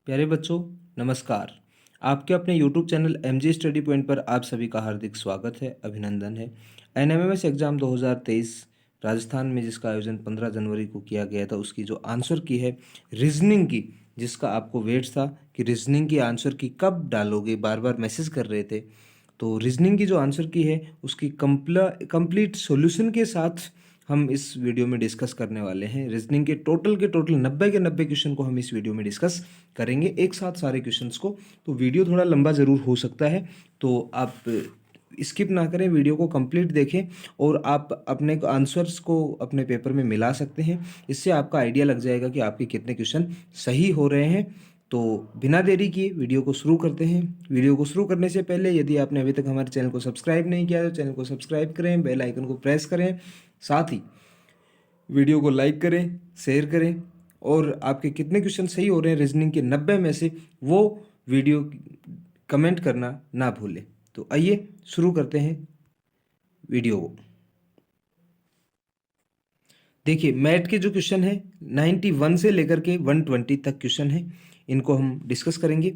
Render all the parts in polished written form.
प्यारे बच्चों, नमस्कार। आपके अपने YouTube channel MG study point पर आप सभी का हार्दिक स्वागत है, अभिनंदन है। NMMS एग्ज़ाम 2023 राजस्थान में जिसका आयोजन 15 जनवरी को किया गया था, उसकी जो आंसर की है रीजनिंग की, जिसका आपको वेट था कि रीजनिंग की आंसर की कब डालोगे, बार बार मैसेज कर रहे थे। तो रीजनिंग की जो आंसर की है उसकी कंप्लीट सॉल्यूशन के साथ हम इस वीडियो में डिस्कस करने वाले हैं। रीजनिंग के टोटल 90 के 90 क्वेश्चन को हम इस वीडियो में डिस्कस करेंगे एक साथ सारे क्वेश्चंस को। तो वीडियो थोड़ा लंबा ज़रूर हो सकता है, तो आप स्किप ना करें, वीडियो को कंप्लीट देखें और आप अपने आंसर्स को अपने पेपर में मिला सकते हैं। इससे आपका आइडिया लग जाएगा कि आपके कितने क्वेश्चन सही हो रहे हैं। तो बिना देरी किए वीडियो को शुरू करते हैं। वीडियो को शुरू करने से पहले यदि आपने अभी तक हमारे चैनल को सब्सक्राइब नहीं किया तो चैनल को सब्सक्राइब करें, बेल आइकन को प्रेस करें, साथ ही वीडियो को लाइक करें, शेयर करें और आपके कितने क्वेश्चन सही हो रहे हैं रीजनिंग के 90 में से वो वीडियो कमेंट करना ना भूलें। तो आइए शुरू करते हैं वीडियो को। देखिए, मैथ के जो क्वेश्चन है 91 से लेकर के 120 तक क्वेश्चन है, इनको हम डिस्कस करेंगे।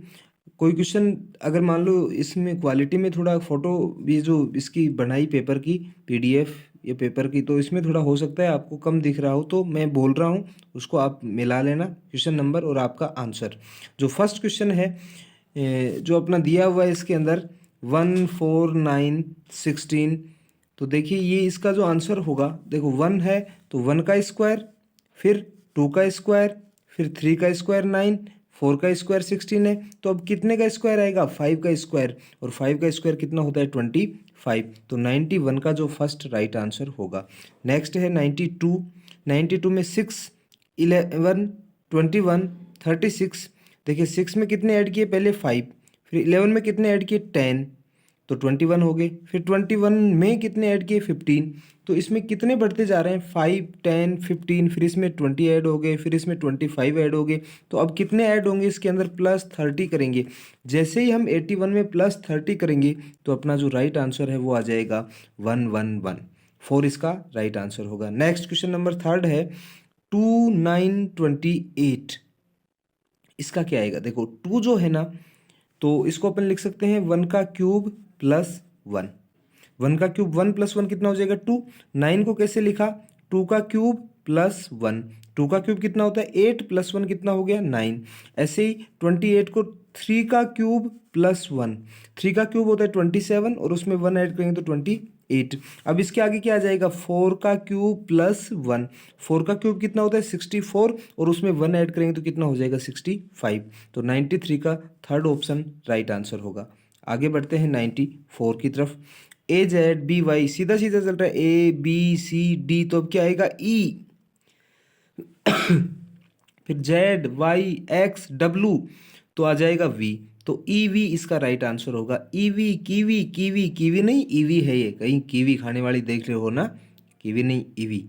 कोई क्वेश्चन अगर मान लो इसमें क्वालिटी में थोड़ा फोटो भी जो इसकी बनाई पेपर की PDF या पेपर की, तो इसमें थोड़ा हो सकता है आपको कम दिख रहा हो, तो मैं बोल रहा हूँ उसको आप मिला लेना, क्वेश्चन नंबर और आपका आंसर। जो फर्स्ट क्वेश्चन है जो अपना दिया हुआ है इसके अंदर 1 4 9 16, तो देखिए ये इसका जो आंसर होगा, देखो 1 है तो 1 का स्क्वायर, फिर 2 का स्क्वायर, फिर 3 का स्क्वायर 9, 4 का स्क्वायर 16 है। तो अब कितने का स्क्वायर आएगा? 5 का स्क्वायर, और 5 का स्क्वायर कितना होता है? 25। तो 91 का जो फर्स्ट राइट आंसर होगा। नेक्स्ट है 92। 92 में 6 11 21 36। देखिए 6 में कितने ऐड किए? पहले 5, फिर 11 में कितने ऐड किए? 10, तो 21 हो गए। फिर 21 में कितने ऐड किए? 15। तो इसमें कितने बढ़ते जा रहे हैं? 5 10 15, फिर इसमें 20 ऐड हो गए, फिर इसमें 25 ऐड हो गए। तो अब कितने ऐड होंगे इसके अंदर? प्लस 30 करेंगे। जैसे ही हम 81 में प्लस 30 करेंगे तो अपना जो राइट आंसर है वो आ जाएगा 111। 4 इसका राइट आंसर होगा। नेक्स्ट क्वेश्चन नंबर थर्ड है 2 9 28। इसका क्या आएगा? देखो 2 जो है ना, तो इसको अपन लिख सकते हैं 1 का क्यूब प्लस 1। 1 का क्यूब 1 प्लस 1 कितना हो जाएगा? 2। 9 को कैसे लिखा? 2 का क्यूब प्लस 1। 2 का क्यूब कितना होता है? 8 प्लस 1 कितना हो गया? 9। ऐसे ही 28 को 3 का क्यूब प्लस 1। 3 का क्यूब होता है 27 और उसमें 1 ऐड करेंगे तो 28। अब इसके आगे क्या आ जाएगा? 4 का क्यूब प्लस 1। 4 का क्यूब कितना होता है? 64 और उसमें 1 ऐड करेंगे तो कितना हो जाएगा? 65। तो 93 का थर्ड ऑप्शन राइट आंसर होगा। आगे बढ़ते हैं 94 की तरफ। AZBY सीधा सीधा चल रहा है, ABCD, तो अब क्या आएगा? E। फिर ZYXW, तो आ जाएगा V। तो EV इसका राइट आंसर होगा। EV कीवी, कीवी कीवी नहीं, EV है ये, कहीं कीवी खाने वाली देख रहे हो ना, कीवी नहीं EV।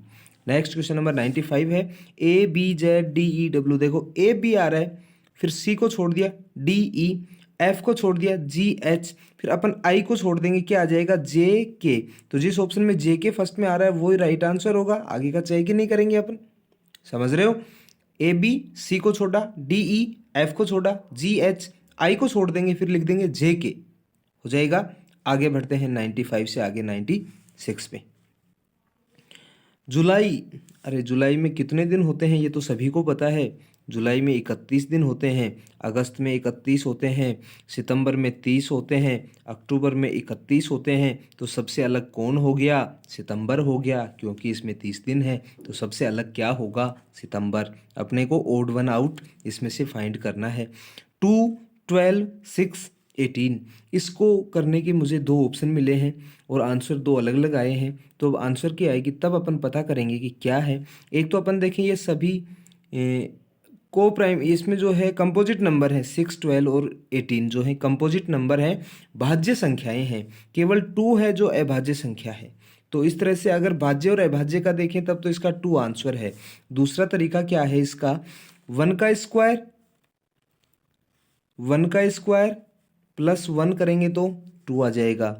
नेक्स्ट क्वेश्चन नंबर 95 है ABZDEW। देखो A B आ रहा है, फिर C को छोड़ दिया DE, F को छोड़ दिया GH, फिर अपन I को छोड़ देंगे, क्या आ जाएगा? JK। तो जिस ऑप्शन में JK फर्स्ट में आ रहा है वही राइट आंसर होगा, आगे का चेक ही नहीं करेंगे अपन। समझ रहे हो? AB, C को छोड़ा, DE, F को छोड़ा, GH, I को छोड़ देंगे, फिर लिख देंगे JK, हो जाएगा। आगे बढ़ते हैं 95 से आगे 96 पे। जुलाई, अरे जुलाई में कितने दिन होते हैं ये तो सभी को पता है। जुलाई में 31 दिन होते हैं, अगस्त में 31 होते हैं, सितंबर में 30 होते हैं, अक्टूबर में 31 होते हैं। तो सबसे अलग कौन हो गया? सितंबर हो गया, क्योंकि इसमें 30 दिन है। तो सबसे अलग क्या होगा? सितंबर। अपने को ओड वन आउट इसमें से फाइंड करना है। 2 12 6 18, इसको करने के मुझे 2 ऑप्शन मिले हैं और आंसर 2 अलग अलग आए हैं। तो अब आंसर क्या आएगी तब अपन पता करेंगे कि क्या है। एक तो अपन देखें ये सभी को प्राइम, इसमें जो है कंपोजिट नंबर है 6 12 और 18 जो है कंपोजिट नंबर है, भाज्य संख्याएं हैं। केवल 2 है जो अभाज्य संख्या है। तो इस तरह से अगर भाज्य और अभाज्य का देखें तब तो इसका 2 आंसर है। दूसरा तरीका क्या है इसका? 1 का स्क्वायर, 1 का स्क्वायर प्लस 1 करेंगे तो 2 आ जाएगा।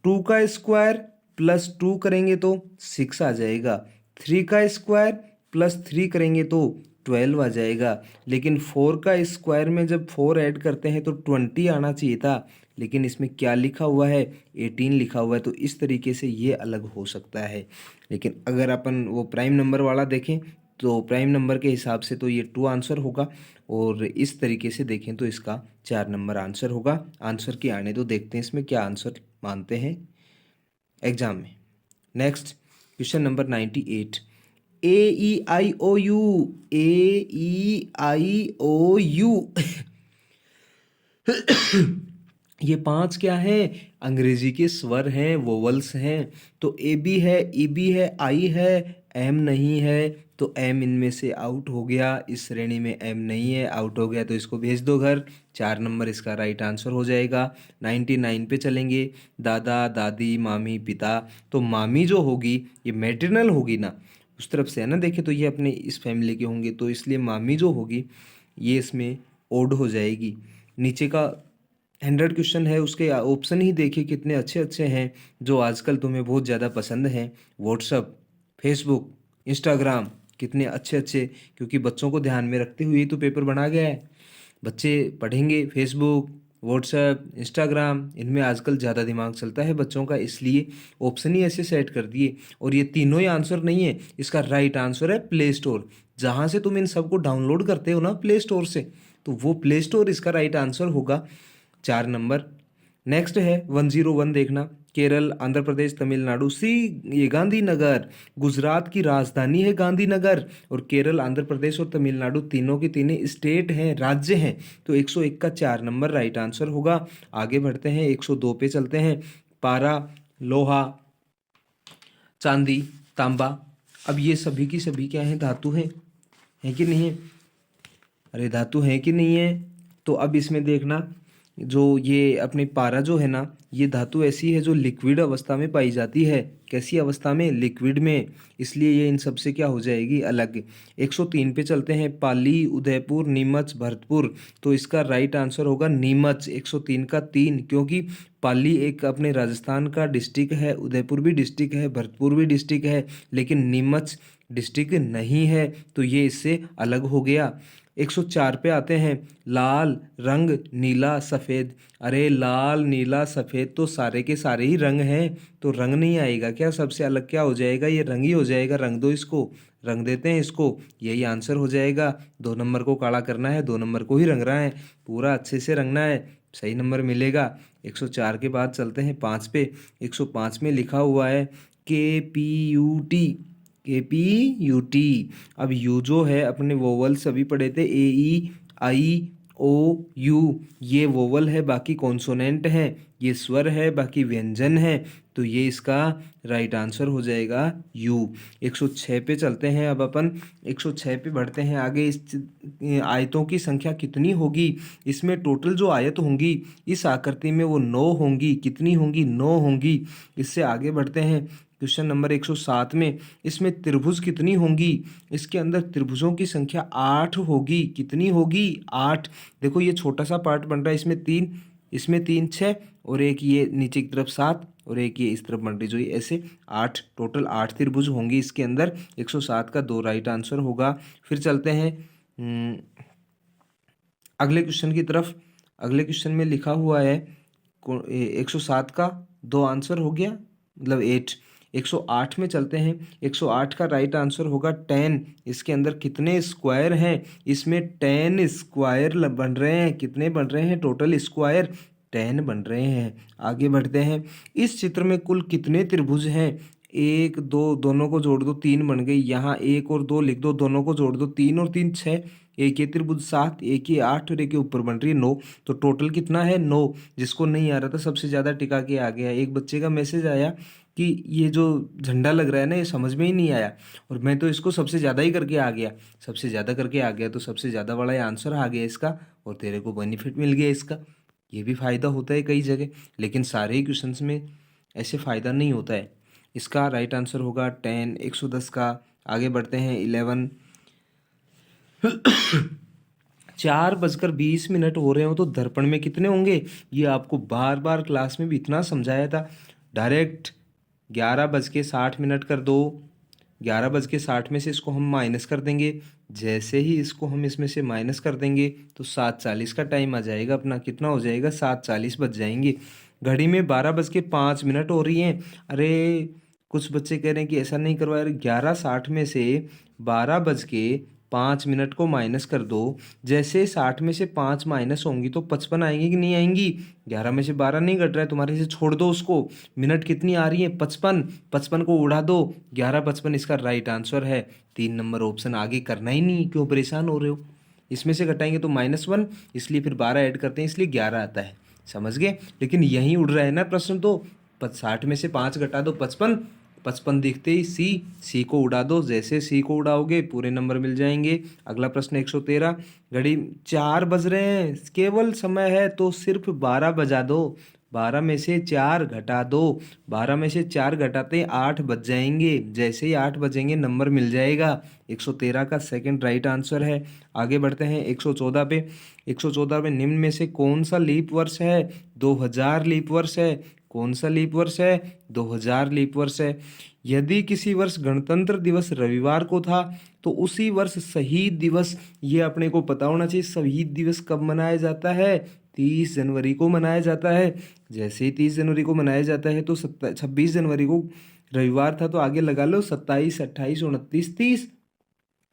2 का स्क्वायर प्लस 2 करेंगे तो 6 आ जाएगा। 3 का स्क्वायर प्लस 3 करेंगे तो 12 आ जाएगा, लेकिन 4 का स्क्वायर में जब 4 ऐड करते हैं तो 20 आना चाहिए था, लेकिन इसमें क्या लिखा हुआ है, 18 लिखा हुआ है। तो इस तरीके से ये अलग हो सकता है। लेकिन अगर अपन वो प्राइम नंबर वाला देखें तो प्राइम नंबर के हिसाब से तो ये 2 आंसर होगा, और इस तरीके से देखें तो इसका 4 नंबर आंसर होगा। आंसर की आने तो देखते हैं इसमें क्या आंसर मानते हैं एग्जाम में। Next question number 98, AEIOU, AEIOU ये 5 क्या हैं, अंग्रेजी के स्वर हैं, वोवल्स हैं। तो ए बी है, ई बी है, आई है, एम नहीं है, तो एम इनमें से आउट हो गया। इस श्रेणी में एम नहीं है, आउट हो गया, तो इसको भेज दो घर। 4 नंबर इसका राइट आंसर हो जाएगा। 99 पे चलेंगे, दादा दादी मामी पिता। तो मामी जो होगी ये मैटरनल होगी ना, उस तरफ से है ना, देखे तो ये अपने इस फैमिली के होंगे, तो इसलिए मामी जो होगी ये इसमें ओड हो जाएगी। नीचे का 100 क्वेश्चन है, उसके ऑप्शन ही देखिए कितने अच्छे अच्छे हैं, जो आजकल तुम्हें बहुत ज़्यादा पसंद हैं। व्हाट्सअप, फेसबुक, इंस्टाग्राम, कितने अच्छे अच्छे, क्योंकि बच्चों को ध्यान में रखते हुए ही तो पेपर बना गया है। बच्चे पढ़ेंगे फेसबुक, व्हाट्सएप, इंस्टाग्राम, इनमें आजकल ज़्यादा दिमाग चलता है बच्चों का, इसलिए ऑप्शन ही ऐसे सेट कर दिए। और ये तीनों ही आंसर नहीं है, इसका राइट आंसर है प्ले स्टोर। जहाँ से तुम इन सबको डाउनलोड करते हो ना, प्ले स्टोर से, तो वो प्ले स्टोर इसका राइट आंसर होगा। 4 नंबर। नेक्स्ट है 101, देखना, केरल, आंध्र प्रदेश, तमिलनाडु। सी, ये गांधीनगर, गुजरात की राजधानी है गांधीनगर, और केरल, आंध्र प्रदेश और तमिलनाडु तीनों के तीनों स्टेट हैं, राज्य हैं। तो 101 का 4 नंबर राइट आंसर होगा। आगे बढ़ते हैं, 102 पे चलते हैं। पारा, लोहा, चांदी, तांबा। अब ये सभी की सभी क्या हैं, धातु हैं, है कि नहीं है? अरे धातु है कि नहीं है? तो अब इसमें देखना, जो ये अपनी पारा जो है ना, ये धातु ऐसी है जो लिक्विड अवस्था में पाई जाती है। कैसी अवस्था में? लिक्विड में, इसलिए ये इन सब से क्या हो जाएगी, अलग। 103 पे चलते हैं, पाली, उदयपुर, नीमच, भरतपुर। तो इसका राइट आंसर होगा नीमच। 103 का 3, क्योंकि पाली एक अपने राजस्थान का डिस्ट्रिक्ट है, उदयपुर भी डिस्ट्रिक्ट है, भरतपुर भी डिस्ट्रिक्ट है, लेकिन नीमच डिस्ट्रिक्ट नहीं है, तो ये इससे अलग हो गया। 104 पे आते हैं, लाल, रंग, नीला, सफ़ेद। अरे लाल, नीला, सफ़ेद तो सारे के सारे ही रंग हैं, तो रंग नहीं आएगा क्या? सबसे अलग क्या हो जाएगा? ये रंग ही हो जाएगा। रंग दो इसको, रंग देते हैं इसको, यही आंसर हो जाएगा। 2 नंबर को काला करना है, 2 नंबर को ही रंग रहा है, पूरा अच्छे से रंगना है, सही नंबर मिलेगा। 104 के बाद चलते हैं 5 पे। 105 में लिखा हुआ है KPUT, KPUT। अब यू जो है, अपने वोवल सभी पढ़े थे, AEIOU, ये वोवल है, बाकी कॉन्सोनेंट है, ये स्वर है, बाकी व्यंजन है, तो ये इसका राइट आंसर हो जाएगा यू। 106 पे चलते हैं अब अपन, 106 पे बढ़ते हैं आगे। इस आयतों की संख्या कितनी होगी? इसमें टोटल जो आयत होंगी इस आकृति में वो 9 होंगी। कितनी होंगी? 9 होंगी। इससे आगे बढ़ते हैं क्वेश्चन नंबर 107 में, इसमें त्रिभुज कितनी होंगी? इसके अंदर त्रिभुजों की संख्या 8 होगी। कितनी होगी? 8। देखो ये छोटा सा पार्ट बन रहा है, इसमें 3, इसमें 3, 6, और एक ये नीचे की तरफ 7, और एक ये इस तरफ बन रही जो ये ऐसे 8, टोटल 8 त्रिभुज होंगी इसके अंदर। 107 का 2 राइट आंसर होगा। फिर चलते हैं अगले क्वेश्चन की तरफ। अगले क्वेश्चन में लिखा हुआ है 107 का 2 आंसर हो गया, मतलब 8। 108 में चलते हैं। 108 का राइट आंसर होगा 10। इसके अंदर कितने स्क्वायर हैं? इसमें 10 स्क्वायर बन रहे हैं। कितने बन रहे हैं टोटल स्क्वायर? 10 बन रहे हैं। आगे बढ़ते हैं, इस चित्र में कुल कितने त्रिभुज हैं? 1 2, दोनों को जोड़ दो, 3 बन गई। यहाँ 1 और 2 लिख दो, दोनों को जोड़ दो, 3 और 3 6, एक ये त्रिभुज 7, एक ये 8, और एक ये ऊपर बन रही है 9। तो टोटल कितना है? 9। जिसको नहीं आ रहा था सबसे ज़्यादा टिका के आ गया। एक बच्चे का मैसेज आया कि ये जो झंडा लग रहा है ना, ये समझ में ही नहीं आया, और मैं तो इसको सबसे ज़्यादा ही करके आ गया। सबसे ज़्यादा करके आ गया तो सबसे ज़्यादा वाला आंसर आ गया इसका, और तेरे को बेनिफिट मिल गया इसका। ये भी फ़ायदा होता है कई जगह, लेकिन सारे ही क्वेश्चंस में ऐसे फ़ायदा नहीं होता है। इसका राइट आंसर होगा 10। 110 का आगे बढ़ते हैं 11। 4:20 हो रहे हो तो दर्पण में कितने होंगे? ये आपको बार बार क्लास में भी इतना समझाया था। डायरेक्ट 11:60 कर दो, 11:60 में से इसको हम माइनस कर देंगे। जैसे ही इसको हम इसमें से माइनस कर देंगे तो 7:40 का टाइम आ जाएगा अपना। कितना हो जाएगा? 7:40 बज जाएंगे। घड़ी में 12:05 हो रही हैं। अरे कुछ बच्चे कह रहे हैं कि ऐसा नहीं करवाया। 11:60 में से 12:05 को माइनस कर दो। जैसे 60 में से 5 माइनस होंगी तो 55 आएंगी कि नहीं आएंगी? 11 में से 12 नहीं घट रहा है तुम्हारे से, छोड़ दो उसको। मिनट कितनी आ रही है? 55। 55 को उड़ा दो। 11:55 इसका राइट आंसर है। 3 नंबर ऑप्शन। आगे करना ही नहीं, क्यों परेशान हो रहे हो? इसमें से घटाएंगे तो -1, इसलिए फिर 12 ऐड करते हैं, इसलिए 11 आता है। समझ गए? लेकिन यहीं उड़ रहा है ना प्रश्न तो। 60 में से 5 घटा दो 55। 55 दिखते ही सी को उड़ा दो। जैसे सी को उड़ाओगे पूरे नंबर मिल जाएंगे। अगला प्रश्न 113। घड़ी 4 बज रहे हैं, केवल समय है तो सिर्फ 12 बजा दो। 12 में से 4 घटा दो। 12 में से 4 घटाते 8 बज जाएंगे। जैसे ही 8 बजेंगे नंबर मिल जाएगा। 113 का सेकंड राइट आंसर है। आगे बढ़ते हैं 114 पे। 114 में निम्न में से कौन सा लीप वर्ष है? 2000 लीप वर्ष है। कौन सा लीप वर्ष है? 2000 लीप वर्ष है। यदि किसी वर्ष गणतंत्र दिवस रविवार को था तो उसी वर्ष शहीद दिवस, ये अपने को पता होना चाहिए, शहीद दिवस कब मनाया जाता है? 30 जनवरी को मनाया जाता है। जैसे ही 30 जनवरी को मनाया जाता है तो 26 जनवरी को रविवार था तो आगे लगा लो 27, 28, 29, 30।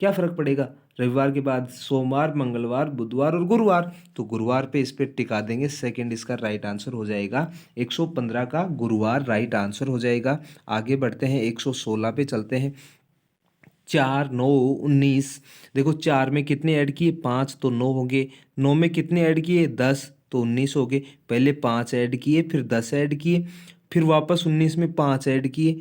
क्या फर्क पड़ेगा? रविवार के बाद सोमवार, मंगलवार, बुधवार और गुरुवार, तो गुरुवार पे इस पे टिका देंगे। सेकंड इसका राइट आंसर हो जाएगा। 115 का गुरुवार राइट आंसर हो जाएगा। आगे बढ़ते हैं 116 पे चलते हैं। 4, 9, 19। देखो 4 में कितने ऐड किए? 5, तो 9 हो गए। 9 में कितने ऐड किए? 10, तो 19 हो गए। पहले 5 ऐड किए, फिर 10 ऐड किए, फिर वापस 19 में 5 ऐड किए,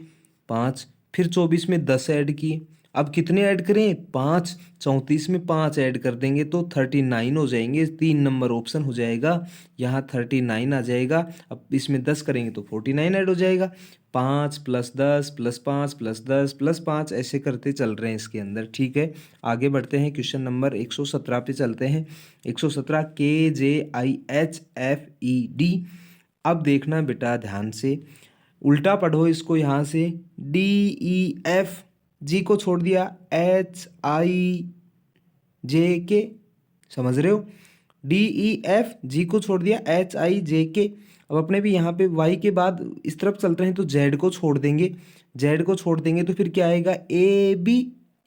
5, फिर 24 में 10 ऐड किए। अब कितने ऐड करें? 5। 34 में 5 ऐड कर देंगे तो 39 हो जाएंगे। 3 नंबर ऑप्शन हो जाएगा। यहाँ 39 आ जाएगा। अब इसमें 10 करेंगे तो 49 ऐड हो जाएगा। 5 + 10 + 5 + 10 + 5 ऐसे करते चल रहे हैं इसके अंदर। ठीक है, आगे बढ़ते हैं। क्वेश्चन नंबर 117 पे चलते हैं। 117 KJIHFED। अब देखना बेटा ध्यान से, उल्टा पढ़ो इसको। यहाँ से DEF, जी को छोड़ दिया HIJK। समझ रहे हो? DEF, जी को छोड़ दिया HIJK। अब अपने भी यहाँ पे वाई के बाद इस तरफ चलते हैं तो जेड को छोड़ देंगे। जेड को छोड़ देंगे तो फिर क्या आएगा? AB।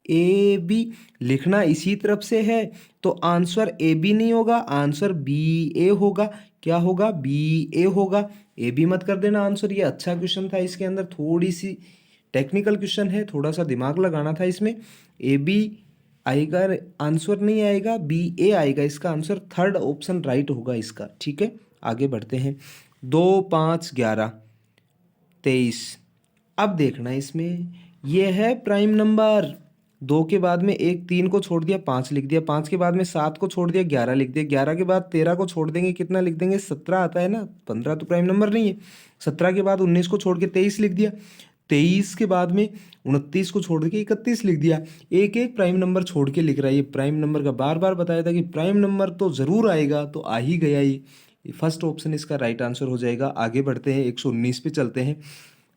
AB लिखना इसी तरफ से है तो आंसर AB नहीं होगा, आंसर BA होगा। क्या होगा? BA होगा। AB मत कर देना आंसर। ये अच्छा क्वेश्चन था, इसके अंदर थोड़ी सी टेक्निकल क्वेश्चन है, थोड़ा सा दिमाग लगाना था इसमें। AB आएगा, आंसर नहीं आएगा, BA आएगा। इसका आंसर थर्ड ऑप्शन राइट होगा इसका। ठीक है, आगे बढ़ते हैं। 2, 5, 11, 23। अब देखना इसमें, यह है प्राइम नंबर। 2 के बाद में 1, 3 को छोड़ दिया, 5 लिख दिया। 5 के बाद में 7 को छोड़ दिया, 11 लिख दिया। 11 के बाद 13 को छोड़ देंगे, कितना लिख देंगे? 17 आता है ना। 15 तो प्राइम नंबर नहीं है। 17 के बाद 19 को छोड़ के 23 लिख दिया। 23 के बाद में 29 को छोड़ के 31 लिख दिया। एक एक प्राइम नंबर छोड़ के लिख रहा है। ये प्राइम नंबर का बार बार बताया था कि प्राइम नंबर तो जरूर आएगा, तो आ ही गया ये फर्स्ट ऑप्शन इसका राइट आंसर हो जाएगा। आगे बढ़ते हैं 119 पे चलते हैं।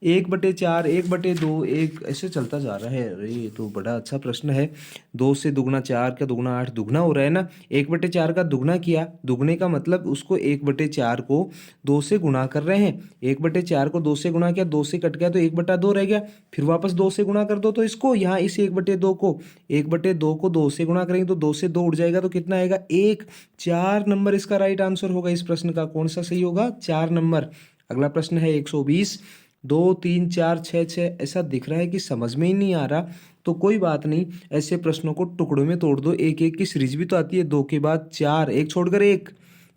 1/4, 1/2, 1 ऐसे चलता जा रहा है। अरे ये तो बड़ा अच्छा प्रश्न है। 2 से दुगना 4 का दुगना 8, दुगना हो रहा है ना। 1/4 का दुगना किया, दुगने का मतलब उसको 1/4 को 2 से गुणा कर रहे हैं। 1/4 को 2 से गुणा किया, 2 से कट गया तो 1/2 रह गया। फिर वापस 2 से गुणा कर दो तो इसको, यहाँ इस 1/2 को 1/2 को 2 से गुणा करेंगे तो 2 से 2 उड़ जाएगा तो कितना आएगा? 1। 4 नंबर इसका राइट आंसर होगा। इस प्रश्न का कौन सा सही होगा? 4 नंबर। अगला प्रश्न है 120। 2, 3, 4, 6, 6 ऐसा दिख रहा है कि समझ में ही नहीं आ रहा, तो कोई बात नहीं, ऐसे प्रश्नों को टुकड़ों में तोड़ दो। एक एक की सीरीज भी तो आती है। 2 के बाद 4, 1 छोड़कर 1,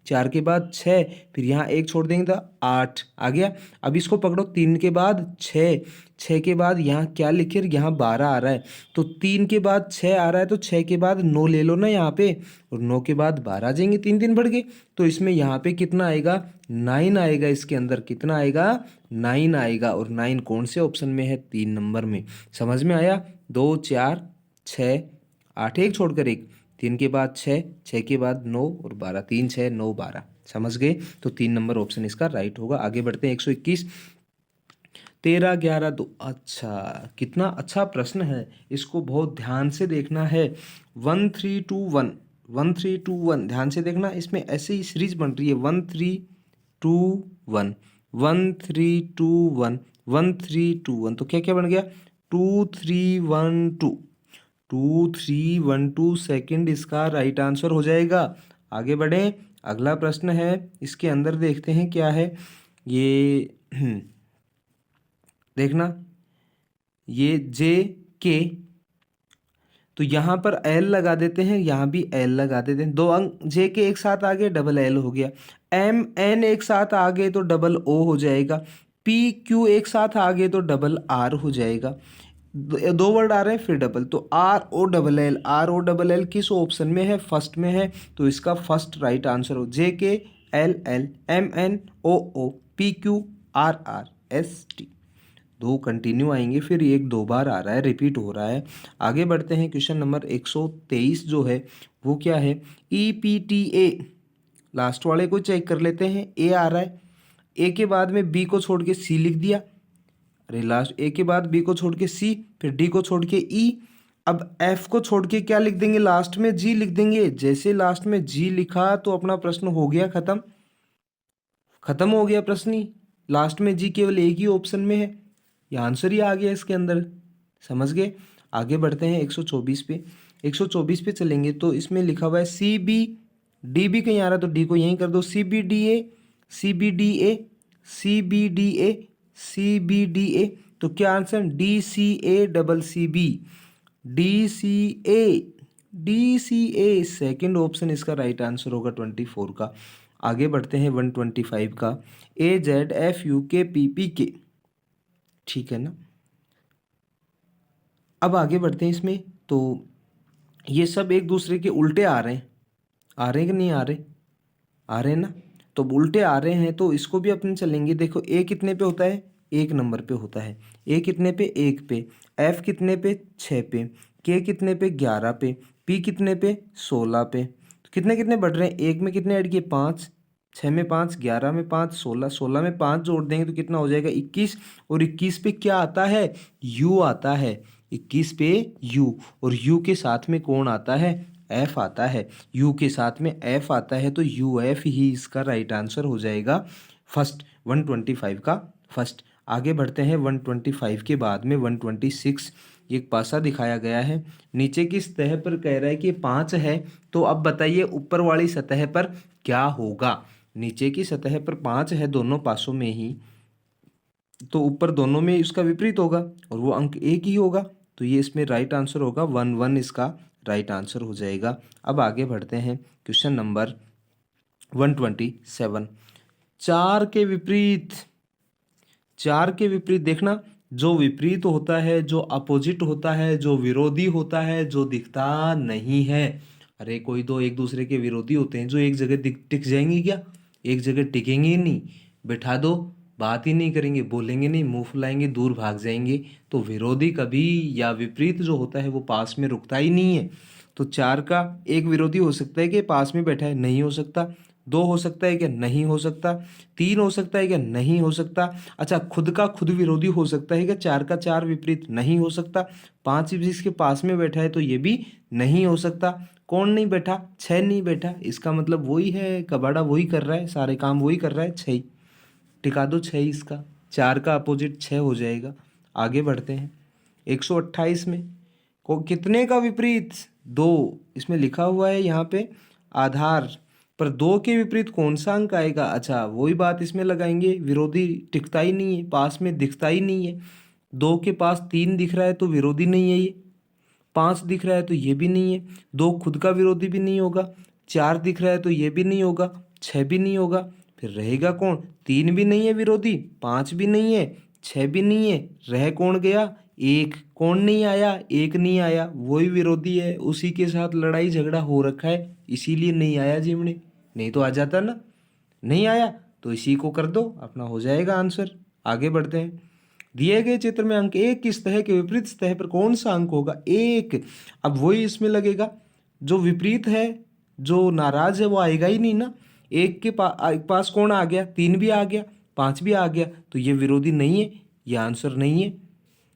4 के बाद 6, फिर यहाँ 1 छोड़ देंगे तो 8 आ गया। अब इसको पकड़ो, 3 के बाद 6, 6 के बाद यहाँ क्या लिखे? यहाँ 12 आ रहा है, तो 3 के बाद 6 आ रहा है तो 6 के बाद 9 ले लो ना यहाँ पे, और 9 के बाद 12 आ जाएंगे। 3 3 बढ़ गए, तो इसमें यहाँ पे कितना आएगा? 9 आएगा। इसके अंदर कितना आएगा? 9 आएगा। और 9 कौन से ऑप्शन में है? 3 नंबर में। समझ में आया? 2, 4, 6, 8, 1 छोड़कर 1, 3 के बाद 6, 6 के बाद 9 और 12, 3, 6, 9, 12। समझ गए? तो 3 नंबर ऑप्शन इसका राइट होगा। आगे बढ़ते हैं 121। 13 11 2। अच्छा, कितना अच्छा प्रश्न है, इसको बहुत ध्यान से देखना है। 1 3 2 1, 1 3 2 1, ध्यान से देखना, इसमें ऐसे ही सीरीज बन रही है 1 3 2 1, 1 3 2 1, 1 3 2 1। तो क्या क्या बन गया, 2 3 1 2, 2 3 1 2 सेकेंड इसका राइट आंसर हो जाएगा। आगे बढ़ें, अगला प्रश्न है, इसके अंदर देखते हैं क्या है ये। देखना, ये जे के, तो यहाँ पर एल लगा देते हैं, यहाँ भी एल लगा देते हैं। दो अंक जे के एक साथ आ गए, डबल एल हो गया। एम एन एक साथ आ गए तो डबल ओ हो जाएगा। पी क्यू एक साथ आ गए तो डबल आर हो जाएगा। दो वर्ड आ रहे हैं फिर डबल, तो R O double L, R O double L किस ऑप्शन में है, फर्स्ट में है, तो इसका फर्स्ट राइट आंसर हो J K L L M N O O P Q R R S T. दो कंटिन्यू आएंगे, फिर एक दो बार आ रहा है, रिपीट हो रहा है। आगे बढ़ते हैं, क्वेश्चन नंबर 123 जो है वो क्या है, E P T A, last वाले को चेक कर लेते हैं। ए आ रहा है, ए के बाद में बी को छोड़ के सी लिख दिया, अरे लास्ट ए के बाद बी को छोड़ के सी, फिर डी को छोड़ के ई, अब एफ को छोड़ के क्या लिख देंगे, लास्ट में जी लिख देंगे। जैसे लास्ट में जी लिखा तो अपना प्रश्न हो गया खत्म, खत्म हो गया प्रश्न ही। लास्ट में जी केवल एक ही ऑप्शन में है, ये आंसर ही आ गया इसके अंदर, समझ गए। आगे बढ़ते हैं 124 पे, 124 पे चलेंगे तो इसमें लिखा हुआ है सी बी, डी भी कहीं आ रहा है तो डी को यहीं कर दो, C B D A, C B D A, C B D A, C B D A, तो क्या answer, D C A double C B, D C A, D C A second option इसका right answer होगा 24 का। आगे बढ़ते हैं 125 का, A Z F U K P P K, ठीक है ना। अब आगे बढ़ते हैं इसमें, तो ये सब एक दूसरे के उल्टे आ रहे हैं, आ रहे हैं कि नहीं आ रहे, आ रहे हैं ना। तो उल्टे आ रहे हैं तो इसको भी अपन चलेंगे। देखो ए कितने पे होता है, एक नंबर पे होता है, ए कितने पे, एक पे, एफ कितने पे, 6 पे, के कितने पे, 11 पे, पी कितने पे, 16 पे। तो कितने कितने बढ़ रहे हैं, एक में कितने ऐड किए, 5, 6 में 5, 11 में 5, 16, 16 में 5 जोड़ देंगे तो कितना हो जाएगा, 21। और 21 पे क्या आता है, यू आता है, 21 पे यू, और यू के साथ में कौन आता है, एफ आता है। यू के साथ में एफ आता है तो यू एफ ही इसका राइट आंसर हो जाएगा फर्स्ट, 125 का फर्स्ट। आगे बढ़ते हैं 125 के बाद में 126, एक पासा दिखाया गया है, नीचे की सतह पर कह रहा है कि 5 है, तो अब बताइए ऊपर वाली सतह पर क्या होगा। नीचे की सतह पर 5 है दोनों पासों में ही, तो ऊपर दोनों में इसका विपरीत होगा और वो अंक एक ही होगा, तो ये इसमें राइट आंसर होगा 1 1 इसका राइट आंसर हो जाएगा। अब आगे बढ़ते हैं, क्वेश्चन नंबर 127, चार के विपरीत, चार के विपरीत देखना, जो विपरीत होता है, जो अपोजिट होता है, जो विरोधी होता है, जो दिखता नहीं है। अरे कोई दो एक दूसरे के विरोधी होते हैं जो एक जगह टिक जाएंगे क्या, एक जगह टिकेंगे ही नहीं, बैठा दो बात ही नहीं करेंगे, बोलेंगे नहीं, मुंह फुलाएंगे, दूर भाग जाएंगे। तो विरोधी कभी या विपरीत जो होता है वो पास में रुकता ही नहीं है। तो चार का एक विरोधी हो सकता है कि पास में बैठा है, नहीं हो सकता। दो हो सकता है क्या, नहीं हो सकता। तीन हो सकता है क्या, नहीं हो सकता। अच्छा, खुद का खुद विरोधी हो सकता है क्या, चार का चार विपरीत, नहीं हो सकता। पांच जिसके पास में बैठा है तो ये भी नहीं हो सकता। कौन नहीं बैठा, छह नहीं बैठा, इसका मतलब वही है, कबाड़ा वही कर रहा है, सारे काम वही कर रहा है, छह। टिका दो छह इसका, चार का अपोजिट छह हो जाएगा। आगे बढ़ते हैं 128 में, को कितने का विपरीत, दो, इसमें लिखा हुआ है यहाँ पे आधार पर दो के विपरीत कौन सा अंक आएगा। अच्छा, वही बात इसमें लगाएंगे, विरोधी टिकता ही नहीं है, पास में दिखता ही नहीं है। दो के पास 3 दिख रहा है तो विरोधी नहीं है ये, 5 दिख रहा है तो ये भी नहीं है, दो खुद का विरोधी भी नहीं होगा, 4 दिख रहा है तो ये भी नहीं होगा, 6 भी नहीं होगा, फिर रहेगा कौन, 3 भी नहीं है विरोधी, 5 भी नहीं है, 6 भी नहीं है, रह कौन गया, एक। कौन नहीं आया, एक नहीं आया, वही विरोधी है, उसी के साथ लड़ाई झगड़ा हो रखा है, इसीलिए नहीं आया जिमने, नहीं तो आ जाता ना। नहीं आया तो इसी को कर दो, अपना हो जाएगा आंसर। आगे बढ़ते हैं, दिए गए चित्र में अंक एक की सतह के विपरीत सतह पर कौन सा अंक होगा, एक। अब वही इसमें लगेगा, जो विपरीत है, जो नाराज है वो आएगा ही नहीं ना। एक के पास कौन आ गया, 3 भी आ गया, 5 भी आ गया, तो ये विरोधी नहीं है, ये आंसर नहीं है।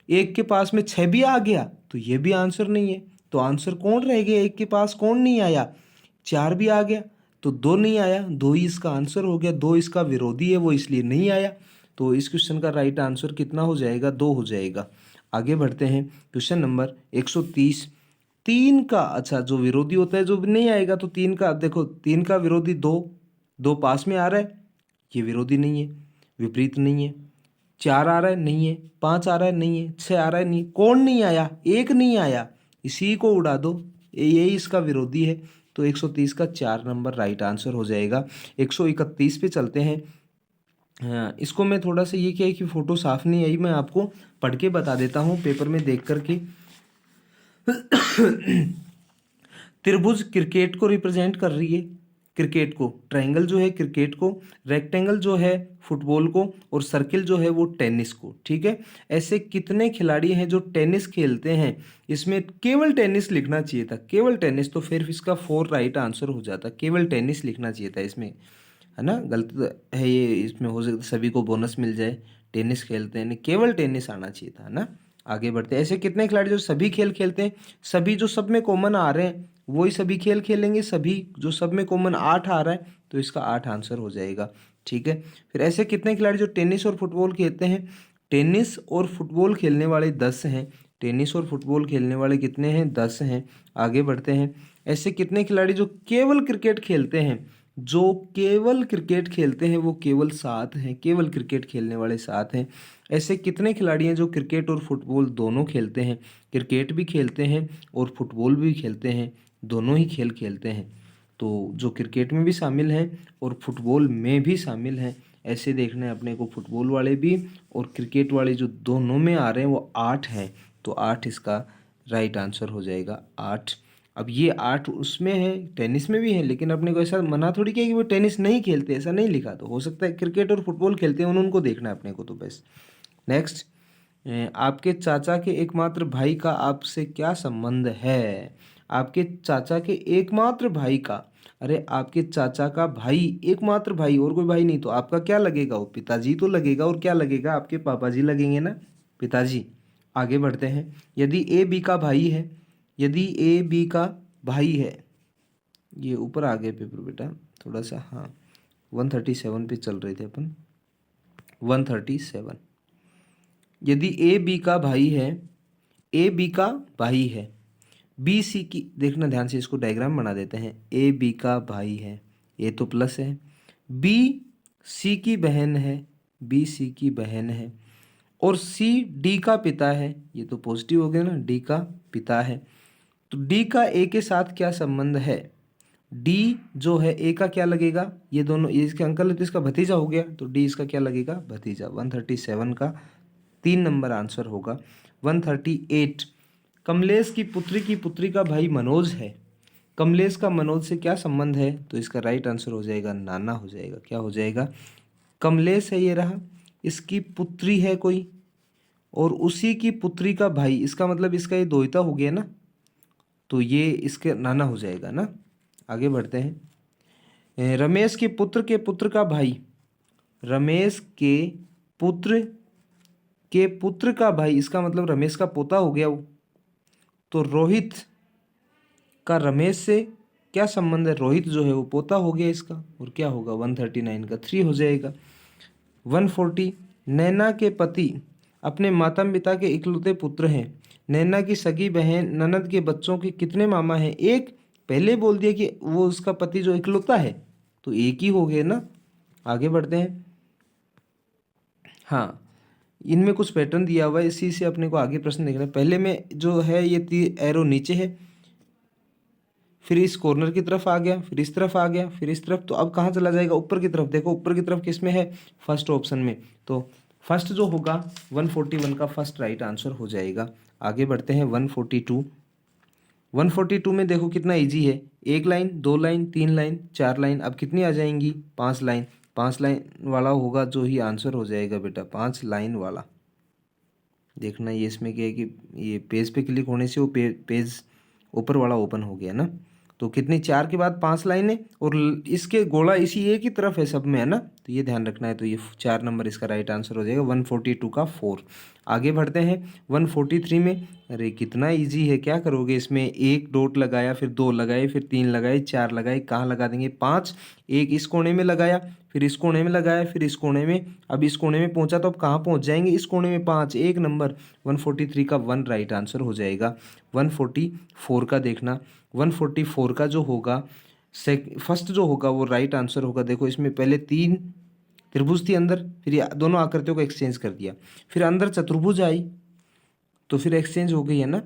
एक के पास में 6 भी आ गया तो ये भी आंसर नहीं है। तो आंसर कौन रह गया, एक के पास कौन नहीं आया, 4 भी आ गया तो 2 नहीं आया, 2 ही इसका आंसर हो गया। 2 इसका विरोधी है, वो इसलिए नहीं आया। तो इस क्वेश्चन का राइट आंसर कितना हो जाएगा, 2 हो जाएगा। आगे बढ़ते हैं, क्वेश्चन नंबर 130। 3 का, अच्छा जो विरोधी होता है जो नहीं आएगा, तो 3 का देखो, 3 का विरोधी 2, 2 पास में आ रहा है, ये विरोधी नहीं है, विपरीत नहीं है। 4 आ रहा है, नहीं है। 5 आ रहा है, नहीं है। 6 आ रहा है, नहीं। कौन नहीं आया, एक नहीं आया, इसी को उड़ा दो, यही इसका विरोधी है। तो 130 का 4 नंबर राइट आंसर हो जाएगा। 131 पे चलते हैं। हाँ, इसको मैं थोड़ा सा, ये क्या है कि फ़ोटो साफ नहीं आई, मैं आपको पढ़ के बता देता हूँ पेपर में देख करके। त्रिभुज क्रिकेट को रिप्रेजेंट कर रही है, क्रिकेट को, ट्रायंगल जो है क्रिकेट को, रेक्टेंगल जो है फुटबॉल को, और सर्किल जो है वो टेनिस को। ठीक है, ऐसे कितने खिलाड़ी हैं जो टेनिस खेलते हैं, इसमें केवल टेनिस लिखना चाहिए था, केवल टेनिस, तो फिर इसका 4 राइट आंसर हो जाता, केवल टेनिस लिखना चाहिए था इसमें, है ना। गलत है ये, इसमें हो सकता सभी को बोनस मिल जाए, टेनिस खेलते हैं, नहीं केवल टेनिस आना चाहिए था, है ना। आगे बढ़ते हैं, ऐसे कितने खिलाड़ी जो सभी खेल खेलते हैं, सभी जो सब में कॉमन आ रहे हैं वही सभी खेल खेलेंगे, सभी जो सब में कॉमन 8 आ रहा है तो इसका 8 आंसर हो जाएगा। ठीक है, फिर ऐसे कितने खिलाड़ी जो टेनिस और फुटबॉल खेलते हैं, टेनिस और फुटबॉल खेलने वाले 10 हैं, टेनिस और फुटबॉल खेलने वाले कितने हैं, 10 हैं। आगे बढ़ते हैं, ऐसे कितने खिलाड़ी जो केवल क्रिकेट खेलते हैं, जो केवल क्रिकेट खेलते हैं वो केवल 7 हैं, केवल क्रिकेट खेलने वाले 7 हैं। ऐसे कितने खिलाड़ी हैं जो क्रिकेट और फुटबॉल दोनों खेलते हैं, क्रिकेट भी खेलते हैं और फुटबॉल भी खेलते हैं, दोनों ही खेल खेलते हैं। तो जो क्रिकेट में भी शामिल हैं और फुटबॉल में भी शामिल हैं, ऐसे देखना है अपने को, फुटबॉल वाले भी और क्रिकेट वाले जो दोनों में आ रहे हैं वो 8 हैं। तो 8 इसका राइट आंसर हो जाएगा, 8। अब ये 8 उसमें है, टेनिस में भी है, लेकिन अपने को ऐसा मना थोड़ी किया कि वो टेनिस नहीं खेलते, ऐसा नहीं लिखा, तो हो सकता है क्रिकेट और फुटबॉल खेलते हैं, उनको देखना है अपने को। तो बस नेक्स्ट, आपके चाचा के एकमात्र भाई का आपसे क्या संबंध है, आपके चाचा के एकमात्र भाई का, अरे आपके चाचा का भाई, एकमात्र भाई, और कोई भाई नहीं, तो आपका क्या लगेगा, वो पिताजी तो लगेगा, और क्या लगेगा, आपके पापा जी लगेंगे ना, पिताजी। आगे बढ़ते हैं, यदि ए बी का भाई है, यदि ए बी का भाई है, ये ऊपर आ गए पेपर बेटा थोड़ा सा, हाँ 137 पे चल रहे थे अपन, 137। यदि ए बी का भाई है, ए बी का भाई है, बी सी की, देखना ध्यान से, इसको डायग्राम बना देते हैं। ए बी का भाई है, ए तो प्लस है, बी सी की बहन है, बी सी की बहन है, और सी डी का पिता है, ये तो पॉजिटिव हो गया ना, डी का पिता है। तो डी का ए के साथ क्या संबंध है, डी जो है ए का क्या लगेगा, ये दोनों, ये इसके अंकल है तो इसका भतीजा हो गया, तो डी इसका क्या लगेगा, भतीजा। 137 का 3 नंबर आंसर होगा। 138, कमलेश की पुत्री का भाई मनोज है, कमलेश का मनोज से क्या संबंध है, तो इसका राइट आंसर हो जाएगा नाना हो जाएगा। क्या हो जाएगा, कमलेश है ये रहा, इसकी पुत्री है कोई, और उसी की पुत्री का भाई, इसका मतलब इसका ये दोहिता हो गया ना, तो ये इसके नाना हो जाएगा ना। आगे बढ़ते हैं, रमेश के पुत्र का भाई, रमेश के पुत्र का भाई, इसका मतलब रमेश का पोता हो गया वो, तो रोहित का रमेश से क्या संबंध है, रोहित जो है वो पोता हो गया इसका, और क्या होगा, 139 का 3 हो जाएगा। 140, नैना के पति अपने माता पिता के इकलौते पुत्र हैं, नैना की सगी बहन ननद के बच्चों के कितने मामा हैं, एक, पहले बोल दिया कि वो उसका पति जो इकलौता है तो एक ही हो गया ना। आगे बढ़ते हैं, हाँ इनमें कुछ पैटर्न दिया हुआ है, इसी से अपने को आगे प्रश्न देखना है। पहले में जो है ये एरो नीचे है, फिर इस कॉर्नर की तरफ आ गया, फिर इस तरफ आ गया, फिर इस तरफ, तो अब कहाँ चला जाएगा, ऊपर की तरफ। देखो ऊपर की तरफ किस में है, फर्स्ट ऑप्शन में, तो फर्स्ट जो होगा 141 का फर्स्ट राइट आंसर हो जाएगा। आगे बढ़ते हैं 142। 142 में देखो कितना इजी है, 1 लाइन, 2 लाइन, 3 लाइन, 4 लाइन, अब कितनी आ जाएंगी, 5 लाइन। 5 लाइन वाला होगा जो ही आंसर हो जाएगा बेटा, 5 लाइन वाला। देखना ये इसमें क्या है कि ये पेज पे क्लिक होने से वो पेज ऊपर वाला ओपन हो गया ना, तो कितनी, 4 के बाद 5 लाइनें, और इसके गोला इसी एक ही तरफ है सब में, है ना, तो तो ये ध्यान रखना है। तो ये 4 नंबर इसका राइट आंसर हो जाएगा, 142 का 4। आगे बढ़ते हैं 143 में। अरे कितना इजी है, क्या करोगे इसमें, एक डॉट लगाया, फिर 2 लगाए, फिर 3 लगाए, 4 लगाए, कहाँ लगा देंगे 5, एक इस कोने में लगाया, फिर इस कोने में लगाया, फिर इस कोने में, अब इस कोने में पहुंचा तो अब कहाँ पहुंच जाएंगे, इस कोने में 5, एक नंबर, 143 का 1 राइट आंसर हो जाएगा। 144 का देखना, 144 का जो होगा फर्स्ट जो होगा वो राइट आंसर होगा। देखो इसमें पहले 3 त्रिभुज थी अंदर, फिर ये दोनों आकृतियों को एक्सचेंज कर दिया, फिर अंदर चतुर्भुज आई तो फिर एक्सचेंज हो गई है ना।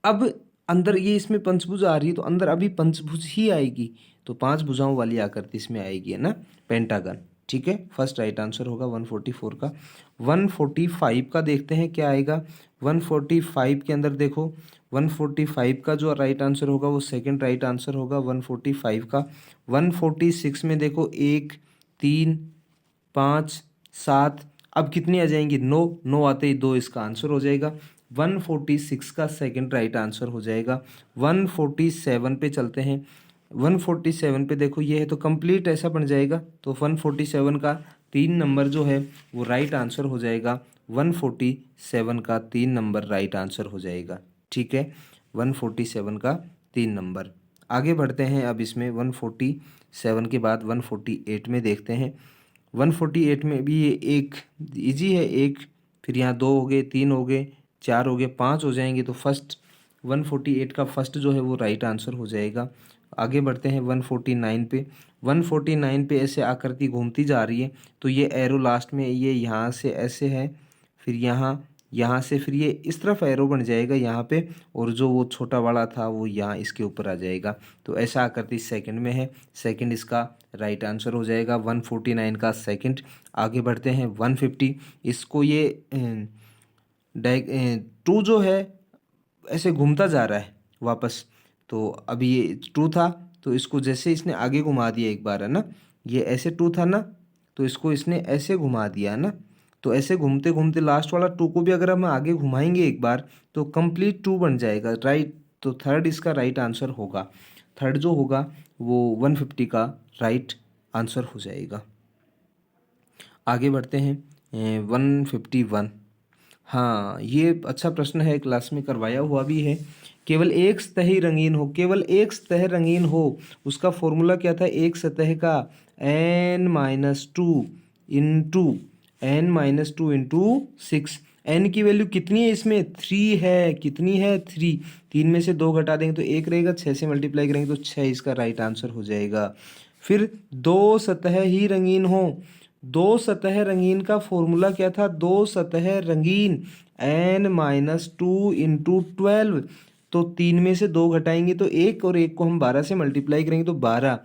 अब अंदर ये इसमें पंचभुज आ रही है तो अंदर अभी पंचभुज ही आएगी, तो 5 भुजाओं वाली आकृति इसमें आएगी, है ना, पेंटागन। ठीक है, फर्स्ट राइट आंसर होगा 144 का। 145 का देखते हैं क्या आएगा। 145 के अंदर देखो, 145 का जो राइट आंसर होगा वो सेकंड राइट आंसर होगा 145 का। 146 में देखो 1 3 5 7, अब कितनी आ जाएंगी, 9, 9 आते ही 2 इसका आंसर हो जाएगा। 146 का सेकंड राइट आंसर हो जाएगा। 147 पे चलते हैं। 147 पे देखो ये है तो कंप्लीट ऐसा बन जाएगा, तो 147 का 3 नंबर जो है वो राइट आंसर हो जाएगा। 147 का 3 नंबर राइट आंसर हो जाएगा। ठीक है, 147 का 3 नंबर। आगे बढ़ते हैं अब इसमें 147 के बाद 148 में देखते हैं। 148 में भी ये एक इजी है, एक, फिर यहाँ 2 हो गए, 3 हो गए, 4 हो गए, 5 हो जाएंगे, तो फर्स्ट 148 का फर्स्ट जो है वो राइट आंसर हो जाएगा। आगे बढ़ते हैं 149 पे। 149 पे ऐसे आकृति घूमती जा रही है, तो ये एरो लास्ट में ये यहाँ से ऐसे है, फिर यहाँ से फिर ये इस तरफ एरो बन जाएगा यहाँ पे, और जो वो छोटा वाला था वो यहाँ इसके ऊपर आ जाएगा। तो ऐसा आकृति सेकंड में है, सेकंड इसका राइट आंसर हो जाएगा 149 का सेकंड। आगे बढ़ते हैं 150, इसको ये 2 जो है ऐसे घूमता जा रहा है वापस, तो अभी ये 2 था तो इसको जैसे इसने आगे घुमा दिया एक बार, है ना, ये ऐसे 2 था ना, तो इसको इसने ऐसे घुमा दिया, है ना, तो ऐसे घूमते घूमते लास्ट वाला 2 को भी अगर हम आगे घुमाएंगे एक बार तो कंप्लीट 2 बन जाएगा, राइट। तो थर्ड इसका राइट आंसर होगा, थर्ड जो होगा वो 150 का राइट आंसर हो जाएगा। आगे बढ़ते हैं 151। हाँ, ये अच्छा प्रश्न है, क्लास में करवाया हुआ भी है। केवल एक सतह ही रंगीन हो, केवल एक सतह रंगीन हो, उसका फॉर्मूला क्या था, एक सतह का n-2 into n-2 into 6। n की वैल्यू कितनी है इसमें, 3 है, कितनी है 3, 3 में से 2 घटा देंगे तो 1 रहेगा, 6 से मल्टीप्लाई करेंगे तो 6 इसका राइट आंसर हो जाएगा। फिर 2 सतह ही रंगीन हो, 2 सतह रंगीन का फॉर्मूला क्या था, 2 सतह रंगीन n-2 इंटू 12, तो 3 में से 2 घटाएंगे तो 1, और 1 को हम 12 से मल्टीप्लाई करेंगे तो 12।